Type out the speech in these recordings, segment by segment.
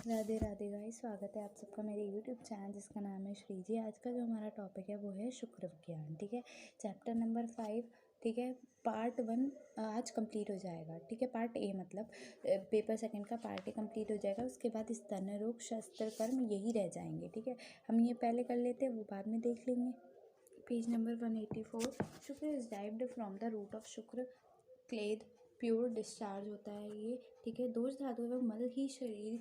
Radhe Radhe guys, स्वागत है आप सबका मेरे यूट्यूब चैनल जिसका नाम है श्री जी। आज का जो हमारा टॉपिक है वो है शुक्र विज्ञान। ठीक है, चैप्टर नंबर 5। ठीक है, पार्ट 1 आज कंप्लीट हो जाएगा। ठीक है, पार्ट ए मतलब पेपर सेकंड का पार्ट ए कंप्लीट हो जाएगा। उसके बाद स्तन रोग शस्त्र कर्म यही रह जाएंगे। ठीक है, हम ये पहले कर लेते हैं, वो बाद में देख लेंगे। Page number 184। शुक्र इज डाइव्ड from the root of shukra क्लेद प्योर डिस्चार्ज होता है ये। ठीक है, दोष धातु एवं मल ही शरीर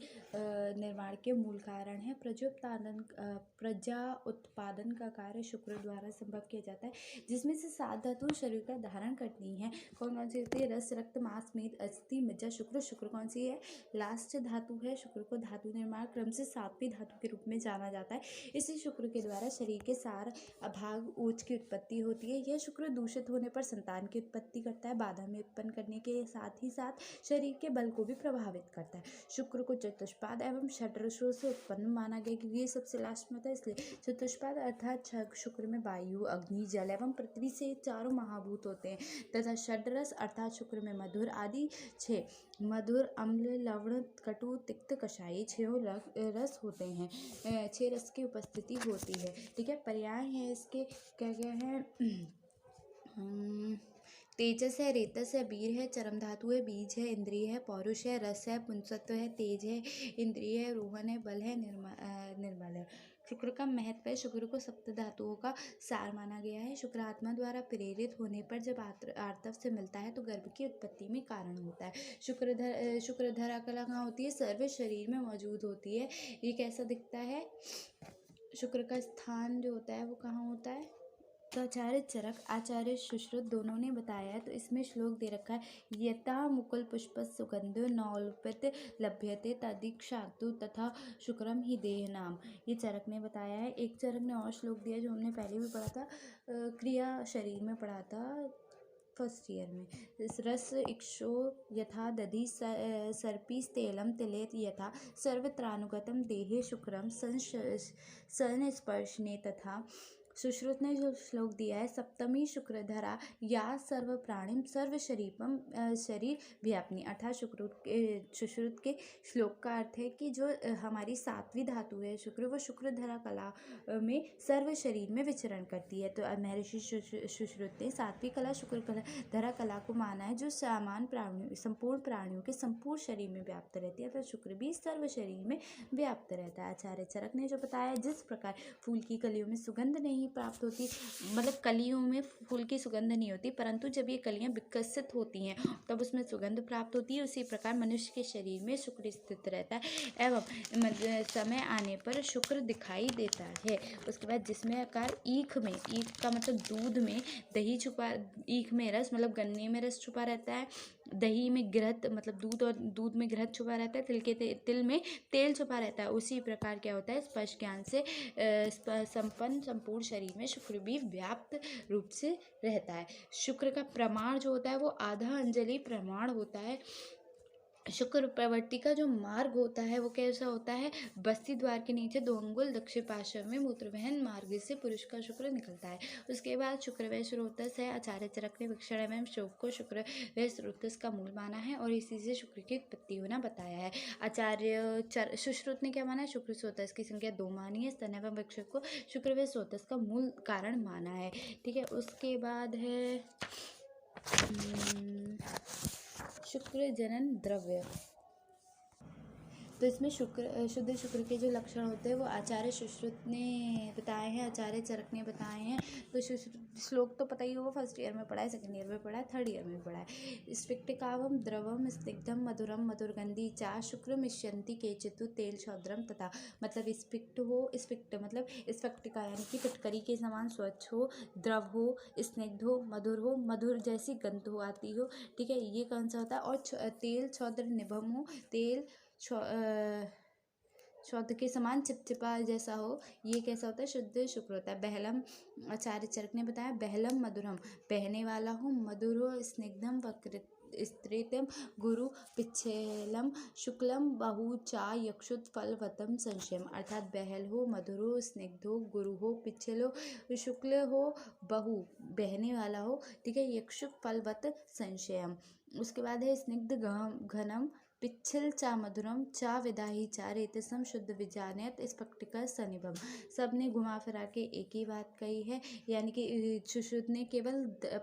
निर्माण के मूल कारण है। प्रजा उत्पादन का कार्य शुक्र द्वारा संभव किया जाता है, जिसमें से 7 धातु शरीर का धारण करती हैं। कौन कौन सी होती है? रस, रक्त, मांस, मेद, अस्थि, मज्जा। शुक्र कौन सी है? लास्ट धातु है। शुक्र को धातु निर्माण क्रम से 7वीं धातु के रूप में जाना जाता है। इसी शुक्र के द्वारा शरीर के सार अभाग ऊर्ज की उत्पत्ति होती है। यह शुक्र दूषित होने पर संतान की उत्पत्ति करता है, बाधा में उत्पन्न करने के साथ ही साथ शरीर के बल को भी प्रभावित करता है। शुक्र को चतुष्पाद एवं षड्रसों से उत्पन्न माना गया, क्योंकि ये सबसे लास्ट में होता है इसलिए। चतुष्पाद अर्थात शुक्र में वायु, अग्नि, जल एवं पृथ्वी से 4 महाभूत होते हैं, तथा षड्रस अर्थात शुक्र में मधुर आदि 6 मधुर, अम्ल, लवण, कटु, तिक्त, कषायी 6 रस होते हैं। 6 रस की उपस्थिति होती है। ठीक है, पर्याय है इसके क्या क्या है? तेजस है, रेतस है, वीर है, चरम धातु है, बीज है, इंद्रिय है, पौरुष है, रस है, पुंसत्व है, तेज है, इंद्रिय है, रोहन है, बल है, निर्मल है। शुक्र का महत्व है। शुक्र को सप्त धातुओं का सार माना गया है। शुक्र आत्मा द्वारा प्रेरित होने पर जब आर्तव से मिलता है तो गर्भ की उत्पत्ति में कारण होता है। शुक्रधरा कला कहाँ होती है? सर्व शरीर में मौजूद होती है। ये कैसा दिखता है? शुक्र का स्थान जो होता है वो कहाँ होता है? तो आचार्य चरक, आचार्य सुश्रुत दोनों ने बताया है। तो इसमें श्लोक दे रखा है, यथा मुकुल पुष्प सुगंध नौल्पित लभ्यते तदीक्षातु तथा शुक्रम ही देह नाम। ये चरक ने बताया है। एक चरक ने और श्लोक दिया जो हमने पहले भी पढ़ा था, क्रिया शरीर में पढ़ा था फर्स्ट ईयर में। रस इक्षो यथा दधि सर्पिस्तेलम तिलेत यथा सर्वत्रानुगतम देहे शुक्रम संस्पर्शने तथा। सुश्रुत ने जो श्लोक दिया है, सप्तमी शुक्रधरा या सर्व प्राणिम सर्व शरीर व्यापनी, अर्थात सुश्रुत के श्लोक का अर्थ है कि जो हमारी 7वीं धातु है शुक्र, वो शुक्रधरा कला में सर्व शरीर में विचरण करती है। तो महर्षि सुश्रुत ने 7वीं कला शुक्रधरा कला को माना है, जो संपूर्ण प्राणियों के संपूर्ण शरीर में व्याप्त रहती है। तो शुक्र भी सर्व शरीर में व्याप्त रहता है। आचार्य चरक ने जो बताया, जिस प्रकार फूल की कलियों में सुगंध नहीं प्राप्त होती, मतलब कलियों में फूल की सुगंध नहीं होती, परंतु जब ये कलियां विकसित होती हैं तब उसमें सुगंध प्राप्त होती है। उसी प्रकार मनुष्य के शरीर में शुक्र स्थित रहता है एवं समय आने पर शुक्र दिखाई देता है। उसके बाद जिसमें आकार ईख का मतलब दूध में दही छुपा, ईख में रस मतलब गन्ने में रस छुपा रहता है, दही में घृत मतलब दूध में घृत छुपा रहता है, तिल में तेल छुपा रहता है। उसी प्रकार क्या होता है? स्पर्श ज्ञान से संपन्न संपूर्ण शरीर में शुक्र भी व्याप्त रूप से रहता है। शुक्र का प्रमाण जो होता है वो आधा अंजलि प्रमाण होता है। शुक्र प्रवृत्ति का जो मार्ग होता है वो कैसा होता है? बस्ती द्वार के नीचे 2 अंगुल दक्षिण पार्श्व में मूत्रवहन मार्ग से पुरुष का शुक्र निकलता है। उसके बाद शुक्र व स्रोतस है। आचार्य चरक ने विक्षण एवं शोक को शुक्र व स्रोतस का मूल माना है और इसी से शुक्र की उत्पत्ति होना बताया है। आचार्य सुश्रुत ने क्या माना है? शुक्र स्रोतस की संख्या 2 मानी है। स्तन एवं वृक्ष को शुक्र व स्रोतस का मूल कारण माना है। ठीक है, उसके बाद है शुक्र जनन द्रव्य। तो इसमें शुद्ध शुक्र के जो लक्षण होते हैं वो आचार्य सुश्रुत ने बताए हैं, आचार्य चरक ने बताए हैं। तो श्लोक तो पता ही होगा, फर्स्ट ईयर में पढ़ा है, सेकंड ईयर में पढ़ा है, थर्ड ईयर में पढ़ा है। स्फटिकावम द्रवम स्निग्धम मधुरम मधुरगंधी चा शुक्र मिश्यंती केचितु तेल छौद्रम तथा। मतलब स्फटिक मतलब स्फटिका यानी कि पिटकरी के समान स्वच्छ हो, द्रव हो, स्निग्ध हो, मधुर जैसी गंध हो आती हो। ठीक है, ये कौन सा होता है? और तेल छौद्र निभम हो, तेल शौध के समान चिपचिपा जैसा हो, ये कैसा होता है? शुद्ध शुक्र होता है। बहलम, आचार्य चरक ने बताया, बहलम मधुरम बहने वाला हो, मधुर हो, स्निग्धम स्त्रीतम गुरु पिच्छेलम शुक्लम बहु चा यक्षुत फलवतम संशयम। अर्थात बहल हो, मधुर हो, स्निग्ध हो, गुरु हो, पिच्छल हो, शुक्ल हो, बहु बहने वाला हो, ठीक है, यक्षुत फलवत संशयम। उसके बाद है स्निग्ध घनम पिच्छल चा मधुरम चा विदाही चा रेतसम शुद्ध विजानयत स्फटिका सनिभम। सबने घुमा फिरा के एक ही बात कही है, यानी कि सुश्रुत ने केवल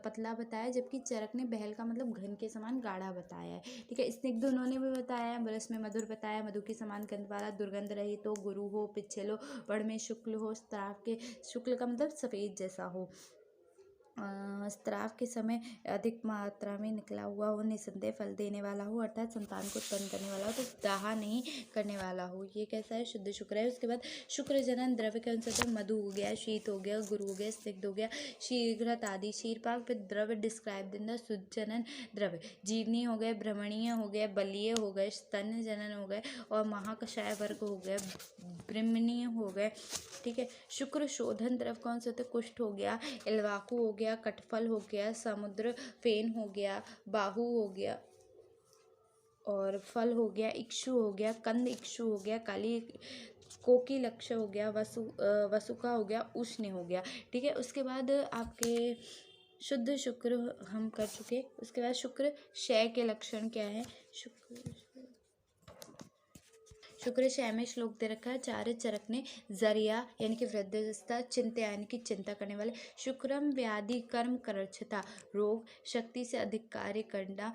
पतला बताया, जबकि चरक ने बहल का मतलब घन के समान गाढ़ा बताया है। ठीक है, स्निग्ध उन्होंने भी बताया, बरस में मधुर बताया, मधु के समान गंध वाला, दुर्गंध रहित हो, गुरु हो, पिच्छल हो, वर्ण में शुक्ल हो, स्त्राव के शुक्ल का मतलब सफेद जैसा हो, स्त्राव के समय अधिक मात्रा में निकला हुआ हो, निसंदेह फल देने वाला हो, अर्थात संतान को उत्पन्न करने वाला हो, तो दाह नहीं करने वाला हो। ये कैसा है? शुद्ध शुक्र है। उसके बाद शुक्र जनन द्रव्य के अनुसार मधु हो गया, शीत हो गया, गुरु हो गया, स्निग्ध हो गया, शीघ्रत आदि। क्षीरपाक फिर द्रव्य डिस्क्राइब इन द शुद्ध जनन द्रव्य। जीवनी हो गए, भ्रमणीय हो गए, बलीय हो गए, स्तन जनन हो गए, और महाकषाय वर्ग हो गए, ब्रह्मणीय हो गए। ठीक है, शुक्र शोधन द्रव्य कौन से होते? कुष्ठ हो गया, इलवाकु हो गया, कटफल हो गया, समुद्र फेन हो गया, बाहु हो गया, और फल हो गया, इक्षु हो गया, कंद इक्षु हो गया, काली कोकी लक्ष्य हो गया, वसुका हो गया, उष्ण हो गया। ठीक है, उसके बाद आपके शुद्ध शुक्र हम कर चुके। उसके बाद शुक्र क्षय के लक्षण क्या है? शुक्र क्षय में श्लोक दे रखा है। चार चरक ने जरिया यानी कि वृद्धावस्था, चिंता यानी कि चिंता करने वाले, शुक्रम व्याधि कर्म करछता, रोग, शक्ति से अधिक कार्य करना,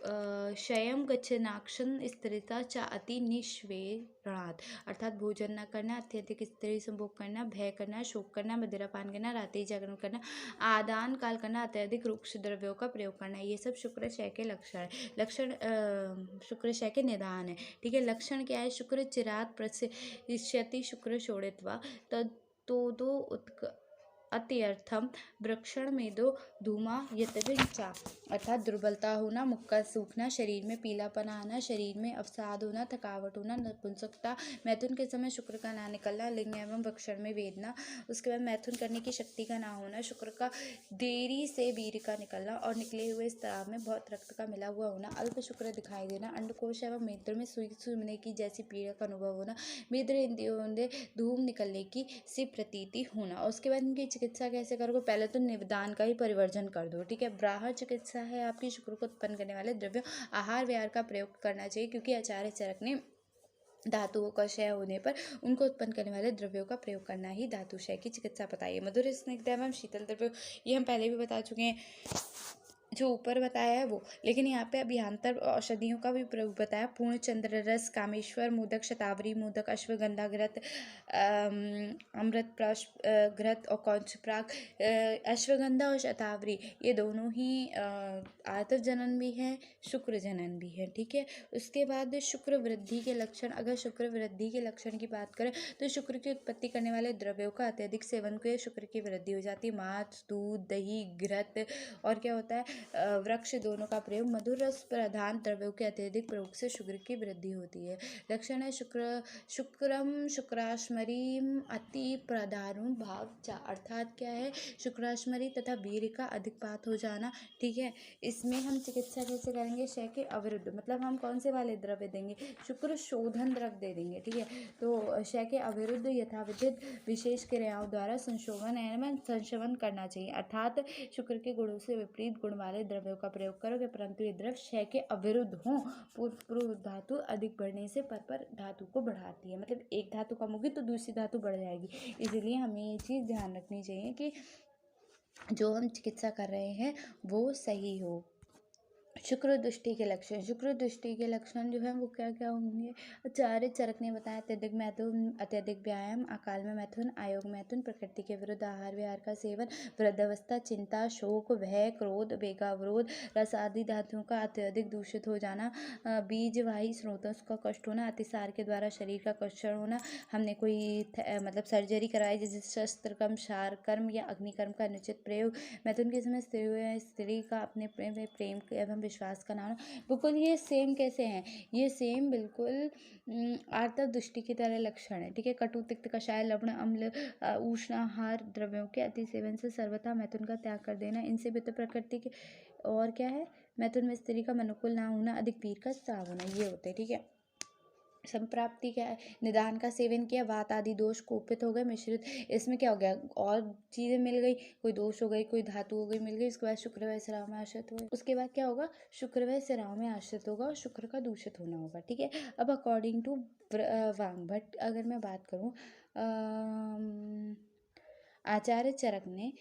क्षयम गच्छनाक्षन स्त्रीता चा अति निष्वेरणात्, अर्थात भोजन न करना, अत्यधिक स्त्री संभोग करना, भय करना, शोक करना, मदिरा पान करना, रात्रि जागरण करना, आदान काल करना, अत्यधिक रुक्ष द्रव्यों का प्रयोग करना, ये सब शुक्र क्षय के लक्षण है। लक्षण शुक्र क्षय के निदान है। ठीक है, लक्षण क्या है? शुक्र चिरात प्रसिष्यति शुक्र शोणित्वा तदो उत्क अत्यर्थम वृक्षण में दो धूमा यतविंचा, अर्थात दुर्बलता होना, मुख का सूखना, शरीर में पीलापन आना, शरीर में अवसाद होना, थकावट होना, नपुंसकता, मैथुन के समय शुक्र का ना निकलना, लिंग एवं वृक्षण में वेदना, उसके बाद मैथुन करने की शक्ति का ना होना, शुक्र का देरी से वीर्य का निकलना और निकले हुए स्राव में बहुत रक्त का मिला हुआ होना, अल्प शुक्र दिखाई देना, अंडकोश एवं नेत्र में सुई सूंघने की जैसी पीड़ा का अनुभव होना, मेद्र इंद्रियों में धूम निकलने की सी प्रतीति होना। उसके बाद इनकी चिकित्सा कैसे करोगे? पहले तो निवेदान का ही परिवर्जन कर दो। ठीक है, ब्राह्मण चिकित्सा है आपकी शुक्र को उत्पन्न करने वाले द्रव्यों, आहार विहार का प्रयोग करना चाहिए, क्योंकि आचार्य चरक ने धातुओं का क्षय होने पर उनको उत्पन्न करने वाले द्रव्यों का प्रयोग करना ही धातु क्षय की चिकित्सा बताइए। मधुर स्निग्ध एवं शीतल द्रव्य, ये हम पहले भी बता चुके हैं, जो ऊपर बताया है वो, लेकिन यहाँ पे अभियांतर औषधियों का भी प्रयोग बताया। पूर्ण चंद्र रस, कामेश्वर मोदक, शतावरी मोदक, अश्वगंधा घृत, अमृत प्राश घृत और कौंचप्राग। अश्वगंधा और शतावरी ये दोनों ही आतव जनन भी है, शुक्र जनन भी है। ठीक है, उसके बाद शुक्र वृद्धि के लक्षण। अगर शुक्र वृद्धि के लक्षण की बात करें तो शुक्र की उत्पत्ति करने वाले द्रव्यों का अत्यधिक सेवन को शुक्र की वृद्धि हो जाती है। मांस, दूध, दही, घृत और क्या होता है, वृक्ष दोनों का प्रयोग, मधुर रस प्रधान द्रव्यों के अत्यधिक प्रयोग से शुक्र की वृद्धि होती है। लक्षण है शुक्रम शुक्राश्मरीम अति प्रधारुम भाव चा, अर्थात क्या है? शुक्राश्मरी तथा वीर्य का अधिकपात हो जाना। ठीक है, इसमें हम चिकित्सा कैसे करेंगे? क्षय के अविरुद्ध, मतलब हम कौन से वाले द्रव्य देंगे? शुक्र शोधन द्रव्य दे देंगे। ठीक है, तो क्षय के अविरुद्ध यथाविधित विशेष क्रियाओं द्वारा संशोधन एवं संशोधन करना चाहिए, अर्थात शुक्र के गुणों से विपरीत गुण वाले द्रव्यों का प्रयोग करोगे, परंतु ये द्रव्य क्षय के अविरुद्ध हों। पूर्व धातु अधिक बढ़ने से पर धातु को बढ़ाती है, मतलब एक धातु कम होगी तो दूसरी धातु बढ़ जाएगी। इसलिए हमें ये चीज़ ध्यान रखनी चाहिए कि जो हम चिकित्सा कर रहे हैं वो सही हो। शुक्र दृष्टि के लक्षण। शुक्र दृष्टि के लक्षण जो है वो क्या क्या होंगे? आचार्य चरक ने बताया, अत्यधिक मैथुन, अत्यधिक व्यायाम, अकाल में मैथुन, आयोग मैथुन, प्रकृति के विरुद्ध आहार विहार का सेवन, वृद्धावस्था, चिंता, शोक, भय, क्रोध, वेगावरोध, रस आदि धातुओं का अत्यधिक दूषित हो जाना, बीजवाही स्रोतों का कष्ट होना, अतिसार के द्वारा शरीर का कष्ट होना, हमने कोई मतलब सर्जरी कराई जैसे शस्त्र कर्म, क्षार कर्म या अग्निकर्म का अनुचित प्रयोग, मैथुन के समय स्त्री का अपने प्रेम एवं विश्वास का नाम। बिल्कुल ये सेम कैसे हैं? ये सेम बिल्कुल आर्तव दृष्टि की तरह लक्षण है। ठीक है, कटु, तिक्त, कषाय, लवण, अम्ल, उष्ण आहार द्रव्यों के अति सेवन से सर्वथा मैथुन का त्याग कर देना। इनसे भी तो प्रकृति के और क्या है? मैथुन में स्त्री का अनुकूल ना होना, अधिक पीर का स्राव होना, ये होते हैं। ठीक है, संप्राप्ति क्या है, निदान का सेवन किया, वात आदि दोष कोपित हो गए, मिश्रित इसमें क्या हो गया, और चीज़ें मिल गई, कोई दोष हो गई, कोई धातु हो गई मिल गई। उसके बाद शुक्र व श्राव में आश्रित हुए। उसके बाद क्या होगा, शुक्र व श्राव में आश्रित होगा और शुक्र का दूषित होना होगा। ठीक है, अब अकॉर्डिंग टू वांग भट्ट अगर मैं बात करूँ, आचार्य चरक ने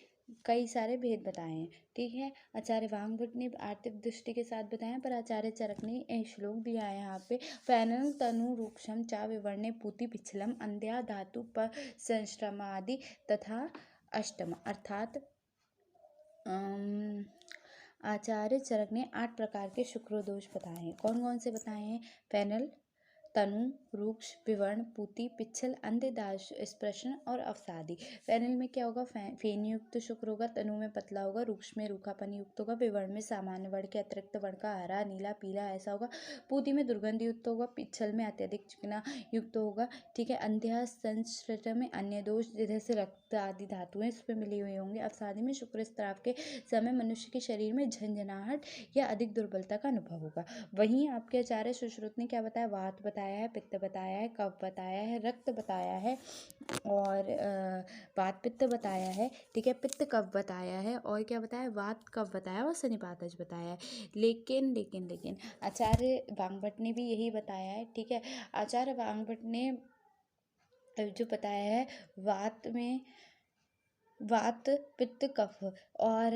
कई सारे भेद बताए हैं। ठीक है, आचार्य वांगभट्ट ने आर्थिक दृष्टि के साथ बताया, पर आचार्य चरक ने एक श्लोक दिया है यहाँ पे, फैनल तनु रूक्षम चा विवर्णे पूति पिछलम अंध्या धातु पर संश्रमादि तथा अष्टम, अर्थात आचार्य चरक ने 8 प्रकार के शुक्र दोष बताए हैं। कौन कौन से बताए हैं, फैनल, तनु, रूक्ष, विवर्ण, पूति, पिच्छल, अंधे, दाश, स्पर्शन और अवसादी। फैनल में क्या होगा, फेन युक्त शुक्र होगा, तनु में पतला होगा, रूक्ष में रूखापन युक्त होगा, विवर्ण में सामान्य वर्ण के अतिरिक्त वर्ण का हरा, नीला, पीला ऐसा होगा, पूति में दुर्गंध युक्त होगा, पिच्छल में अत्यधिक चिकना युक्त होगा। ठीक है, अंध्या संश्रित में अन्य दोष जैसे रक्त आदि धातुएं इस पर मिली हुई होंगी। अवसादी में शुक्र स्त्राव के समय मनुष्य के शरीर में झंझनाहट या अधिक दुर्बलता का अनुभव होगा। वहीं आपके आचार्य सुश्रुत ने क्या बताया, वात बताया है, पित्त बताया है, कफ बताया है, रक्त बताया है और वात पित्त बताया है। ठीक है, पित्त कफ बताया है और क्या बताया, वात कफ बताया और सनिपातज बताया है। लेकिन लेकिन लेकिन आचार्य वांगभट्ट ने भी यही बताया है। ठीक है, आचार्य वांगभट्ट ने जो बताया है, वात पित्त कफ और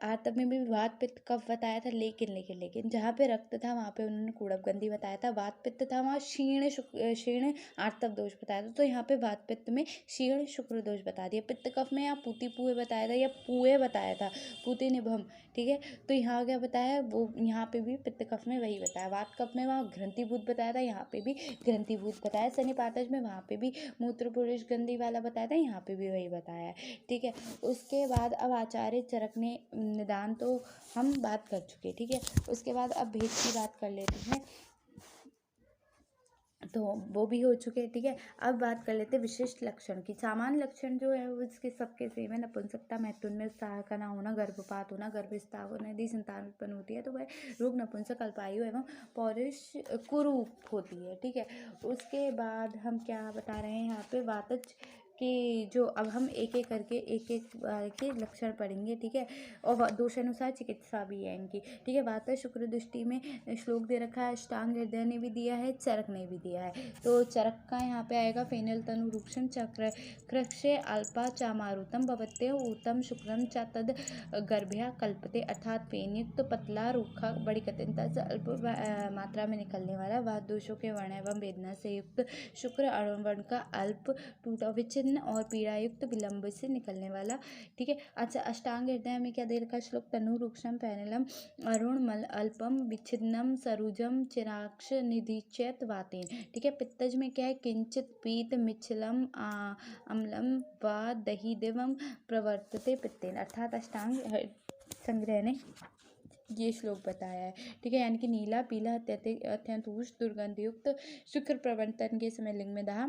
आतप में भी वात पित्त कफ बताया था। लेकिन जहाँ पे रक्त था वहाँ पे उन्होंने कूड़पगंधी बताया था। वात पित्त था वहाँ क्षीण आर्तव दोष बताया था, तो यहाँ पे वात पित्त में क्षीण शुक्र दोष बता दिया। पित्त कफ में यहाँ पूति पुए बताया था या पुए बताया था, पूति निभम। ठीक है, तो यहाँ क्या बताया है, वो यहाँ पे भी पित्त कफ में वही बताया। वात कफ में वहाँ ग्रंथिभूत बताया था, यहाँ पे भी ग्रंथिभूत बताया। सनिपातज में वहाँ पे भी मूत्र पुरुष गंधी वाला बताया था, यहाँ पे भी वही बताया है। ठीक है, उसके बाद अब आचार्य चरक ने निदान तो हम बात कर चुके। ठीक है, उसके बाद अब भेद की बात कर लेते हैं, तो वो भी हो चुके। ठीक है, अब बात कर लेते हैं विशिष्ट लक्षण की। सामान्य लक्षण जो है वो इसके सबके सेम है, नपुंसकता, मैथुन में उत्साह का ना होना, गर्भपात होना, गर्भस्राव होना, यदि संतान उत्पन्न होती है तो वह रोग नपुंसक, अल्पायु एवं पौरुष कुरूप होती है। ठीक है, उसके बाद हम क्या बता रहे हैं यहाँ पे, वातज कि जो अब हम एक एक करके एक के लक्षण पढ़ेंगे। ठीक है, और दोषानुसार चिकित्सा भी है इनकी। ठीक है, वात शुक्र दृष्टि में श्लोक दे रखा है, अष्टांग हृदय ने भी दिया है, चरक ने भी दिया है। तो चरक का यहाँ पे आएगा, फेनल तनु रूक्षम चक्र कृक्षे अल्पा चामारुतम भवत्य ऊतम शुक्रम च तद गर्भया कल्पते, अर्थात फेनयुक्त पतला रूखा बड़ी कठिनता से अल्प मात्रा में निकलने वाला, वात दोषों के वर्ण एवं वेदना से युक्त शुक्र अणुवर्ण का अल्प टूटा विच्छिन्न और पीड़ायुक्त विलंब से निकलने वाला। ठीक है, अच्छा, अष्टांग हृदय में क्या दे रखा है, श्लोक तनु रूक्षम पैनलम अरुण मल अल्पम विच्छिन्नम सरुजम चिराक्ष निधिचैत वातेन। ठीक है, पित्तज में क्या है, किंचित पीत मिच्छलम अम्लम व दही दिवम प्रवर्तते पित्तेन, अर्थात अष्टांग संग्रह ने ये श्लोक बताया है। ठीक है, यानी कि नीला, पीला, अत्यंत उष्ण, दुर्गंधयुक्त, शुक्र प्रवर्तन के समय लिंग में दाह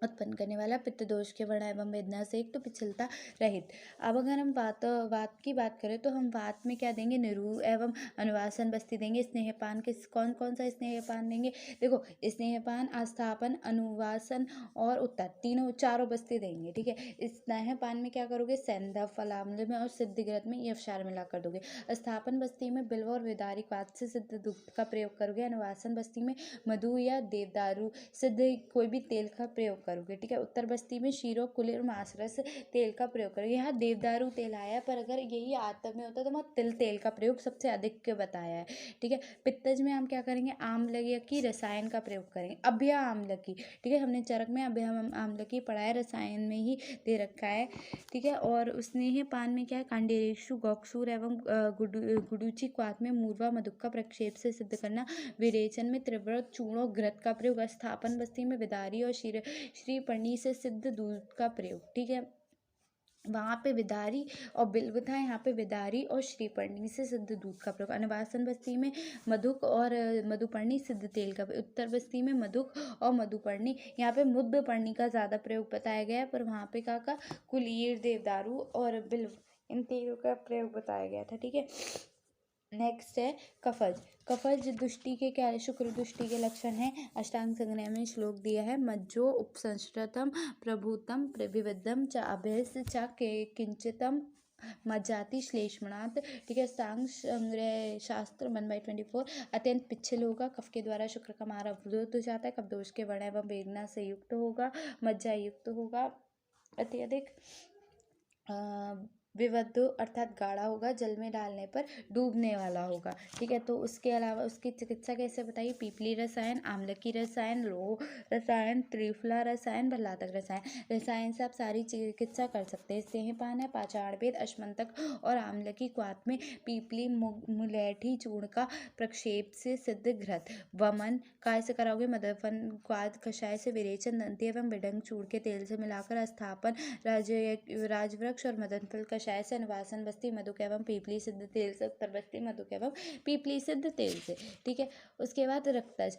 उत्पन्न करने वाला, पित्त दोष के वर्ण एवं वेदना से एक, तो पिछलता रहित। अब अगर हम वात की बात करें तो हम वात में क्या देंगे, निरू एवं अनुवासन बस्ती देंगे। स्नेहपान के कौन कौन सा स्नेहपान देंगे, देखो, स्नेहपान, आस्थापन, अनुवासन और उत्तर, चारों बस्ती देंगे। ठीक है, स्नेहपान में क्या करोगे, सैंधव, फलाम्ल में और सिद्धिग्रत में यवक्षार मिलाकर दोगे। स्थापन बस्ती में बिल्व और विदारिक वात से सिद्ध दुग्ध का प्रयोग करोगे। अनुवासन बस्ती में मधु या देवदारू सिद्ध कोई भी तेल का प्रयोग करोगे। ठीक है, उत्तर बस्ती में शीरो, कुलिर, मासरस तेल का प्रयोग करोगे। यहाँ देवदारू तेल आया है, पर अगर यही आतप में होता तो वहाँ तिल तेल का प्रयोग सबसे अधिक बताया है। ठीक है, पित्तज में हम क्या करेंगे, आम्ल की रसायन का प्रयोग करेंगे, अभ्या आम्ल की। ठीक है, हमने चरक में अभ्या आम्ल की पढ़ा है, रसायन में ही दे रखा है। ठीक है, और स्नेह पान में क्या है, कांडेरेशु, गौक्षूर एवं गुडुचि क्वाथ में मूर्वा मधुक का प्रक्षेप से सिद्ध करना। विरेचन में त्रिव्रत, चूर्ण, घृत का प्रयोग। स्थापन बस्ती में विदारी और श्रीपर्णी से सिद्ध दूध का प्रयोग। ठीक है, वहाँ पे विदारी और बिल्व था, यहाँ पे विदारी और श्रीपर्णी से सिद्ध दूध का प्रयोग। अनुवासन बस्ती में मधुक और मधुपर्णी सिद्ध तेल का प्रयोग। उत्तर बस्ती में मधुक और मधुपर्णी, यहाँ पे मुद्दपर्णी का ज़्यादा प्रयोग बताया गया है, पर वहाँ पे का कुलीर, देवदारू और बिल्व इन तेलों का प्रयोग बताया गया था। ठीक है, नेक्स्ट है कफज। कफज दुष्टि के क्या, शुक्र दुष्टि के लक्षण हैं। अष्टांग संग्रह में श्लोक दिया है, मज्जो उपसंस्कृतम प्रभुतम विविधम च अभ्यस च किंचितम मज्जाति श्लेष्मणात्। ठीक है, अष्टांग संग्रह शास्त्र 1/24। अत्यंत पिच्छल होगा, कफ के द्वारा शुक्र का मार्ग अवरुद्ध हो जाता है। कफ दोष के वर्ण एवं वेदना से युक्त होगा, मज्जा युक्त होगा, अत्यधिक विवध अर्थात गाढ़ा होगा, जल में डालने पर डूबने वाला होगा। ठीक है, तो उसके अलावा उसकी चिकित्सा कैसे बताइए, पीपली रसायन, आम्लकी रसायन, लोह रसायन, त्रिफला रसायन, भल्लातक रसायन। रसायन से आप सारी चिकित्सा कर सकते हैं। सेहपान है, पाचाड़भेद, अश्मंतक और आम्लकी क्वाथ में पीपली मुलेठी चूर्ण का प्रक्षेप से सिद्ध घृत। वमन काय से कराओगे, मदफन क्वाथ कषाय से विरेचन, दंती एवं बिडंग चूर्ण के तेल से मिलाकर स्थापन, राजवृक्ष और मदन फल कषाय से, अनुवासन बस्ती मधुक एवं पीपली सिद्ध तेल से, उत्तर बस्ती मधुक एवं पीपली सिद्ध तेल से। ठीक है, उसके बाद रक्तज,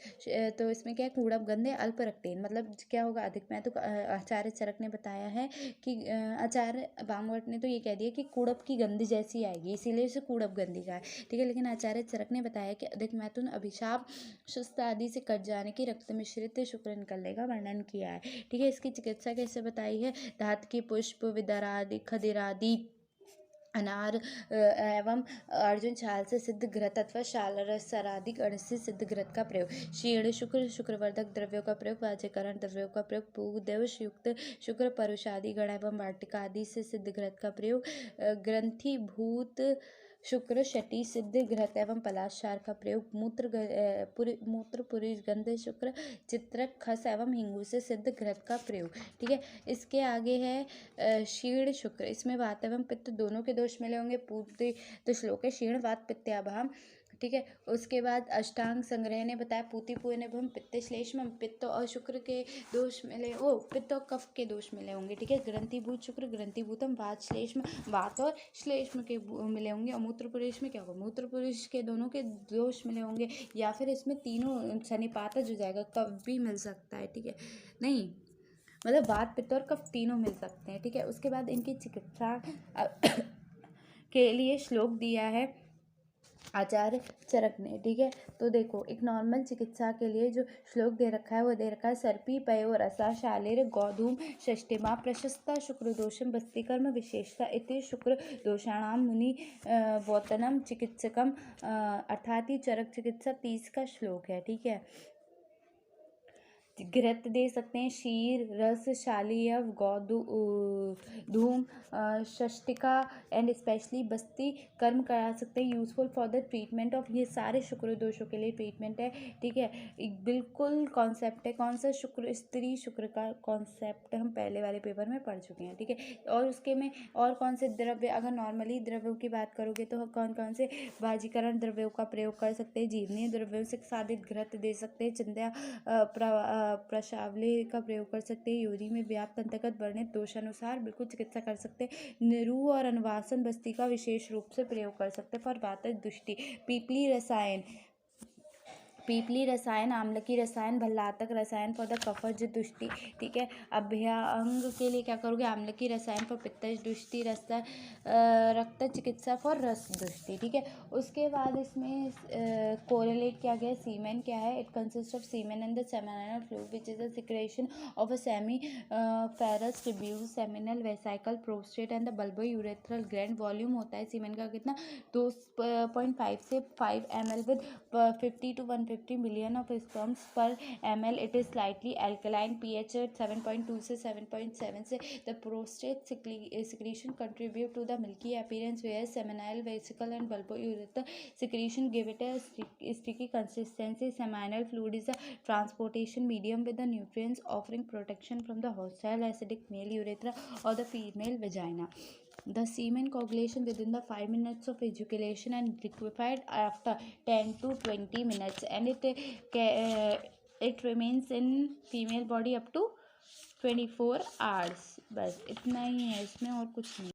तो इसमें क्या है, कूड़प गंधे अल्प रक्तेन, मतलब क्या होगा अधिक में। तो आचार्य चरक ने बताया है कि आचार्य वामवट ने तो ये कह दिया कि कूड़प की गंध जैसी आएगी, इसीलिए इसे कूड़प गंधी का है। ठीक है, लेकिन आचार्य चरक ने बताया कि अधिक मैथुन, अभिशाप, सुस्त आदि से कट जाने की रक्त मिश्रित शुक्र निकलने का वर्णन किया है। ठीक है, इसकी चिकित्सा कैसे बताई है, धात की पुष्प, विदरादि, खदिरादि, अनार एवं अर्जुन छाल से सिद्ध घृत अथवा शालरसरादि गण से सिद्ध घृत का प्रयोग। क्षीण शुक्र, शुक्रवर्धक द्रव्यों का प्रयोग, वाज्यकरण द्रव्यों का प्रयोग, पूदेवश युक्त शुक्र, परुषादि गण एवं वाटिका आदि से सिद्ध घृत का प्रयोग। ग्रंथिभूत शुक्र, शटी सिद्ध घृत एवं पलाशार का प्रयोग। मूत्र पुरुष गंध शुक्र, चित्रक, खस एवं हिंगू से सिद्ध घृत का प्रयोग। ठीक है, इसके आगे है क्षीण शुक्र, इसमें वात एवं पित्त दोनों के दोष मिले होंगे। पूर्ति तो श्लोक है, क्षीण वात पित्ताभाम। ठीक है, उसके बाद अष्टांग संग्रह ने बताया, पूति पूर्ण एवं पित्त श्लेष्म, पित्त और शुक्र के दोष मिले, पित्त और कफ के दोष मिले होंगे। ठीक है, ग्रंथिभूत शुक्र, ग्रंथिभूतम, वात श्लेष्म, वात और श्लेष्म के मिले होंगे। और मूत्र पुरुष में क्या होगा, मूत्र पुरुष के दोनों के दोष मिले होंगे, या फिर इसमें तीनों सन्निपात हो जाएगा, कफ भी मिल सकता है। ठीक है, नहीं मतलब वात पित्त और कफ तीनों मिल सकते हैं। ठीक है, उसके बाद इनकी चिकित्सा के लिए श्लोक दिया है आचार्य चरक ने। ठीक है, तो देखो एक नॉर्मल चिकित्सा के लिए जो श्लोक दे रखा है वो दे रखा है, सर्पी पयो रसा शालेर गौधूम षष्टिमा प्रशस्ता शुक्र दोषम बस्तिकर्म विशेषता इति शुक्र दोषाणाम मुनि वौतनम चिकित्सकम, अर्थात ही चरक चिकित्सा 30 का श्लोक है। ठीक है, घृत दे सकते हैं, शीर, रस, शालियव, धूम, षष्टिका एंड स्पेशली बस्ती कर्म करा सकते हैं, useful for the treatment of, ये सारे शुक्र दोषों के लिए ट्रीटमेंट है। ठीक है, बिल्कुल कॉन्सेप्ट है, कौन सा शुक्र, स्त्री शुक्र का कॉन्सेप्ट हम पहले वाले पेपर में पढ़ चुके हैं। ठीक है, और उसके में और कौन से द्रव्य, अगर नॉर्मली द्रव्यों की बात करोगे तो कौन कौन से वाजीकरण द्रव्यों का प्रयोग कर सकते हैं, जीवनीय द्रव्यों से साधित घृत दे सकते हैं, चिंध्या प्रशावले का प्रयोग कर सकते हैं, योनि में व्याप्त अंतर्गत वर्णित दोषानुसार बिल्कुल चिकित्सा कर सकते हैं, निरू और अनुवासन बस्ती का विशेष रूप से प्रयोग कर सकते हैं। फॉर वातज दुष्टि, पीपली रसायन, आम्लकी रसायन, भल्लातक रसायन फॉर द कफज दुष्टि। ठीक है, अभ्यंग के लिए क्या करोगे, आम्लकी रसायन फॉर पित्तज दुष्टि, रक्त चिकित्सा फॉर रस दुष्टि। ठीक है, उसके बाद इसमें कोरिलेट किया गया, सीमेन क्या है, it consist of semen and the seminal fluid which is the secretion of a seminiferous tubules seminal vesicle prostate and the bulbourethral gland. Volume होता है सीमेन का कितना, 2.5 से 5 ml with 50 to 150 million of sperms per ml. It is slightly alkaline, pH 7.2 से 7.7 से। The prostate secretion contribute to the milky appearance, whereas seminal vesicle and bulbourethral secretion give it a sticky consistency. Seminal fluid is a transportation medium with the nutrients, offering protection from the hostile acidic male urethra or the female vagina. The semen coagulation within the 5 minutes of ejaculation and liquefied after 10 to 20 minutes, and it remains in female body up to 24 hours. बस इतना ही है इसमें, और कुछ नहीं।